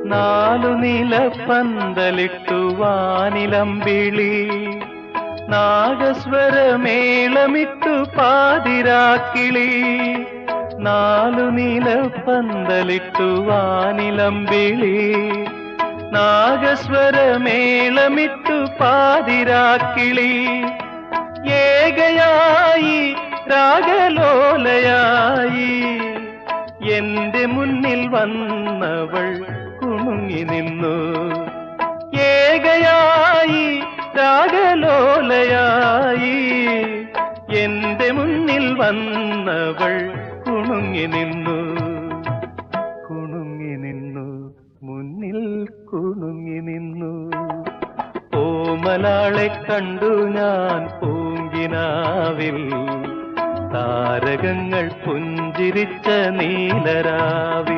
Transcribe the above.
നാലു നിലപ്പന്തലിട്ടു വാനിലമ്പിളി നാഗസ്വരമേളമിട്ടു പാതിരാക്കിളി. നാലു നിലപ്പന്തലിട്ടു വാനിലമ്പിളി നാഗസ്വരമേളമിട്ടു പാതിരാക്കിളി. ഏകയായി രാഗലോലയായി എന്റെ മുന്നിൽ വന്നവൾ കുണുങ്ങി നിന്നു. ഏകയായി രാഗലോലയായി എന്റെ മുന്നിൽ വന്നവൾ കുണുങ്ങി നിന്നു. കുണുങ്ങി നിന്നു, മുന്നിൽ കുണുങ്ങി നിന്നു. ഓമലാളെ കണ്ടു ഞാൻ പൂങ്കിനാവിൽ, താരകങ്ങൾ പുഞ്ചിരിച്ച നീലരാവിൽ.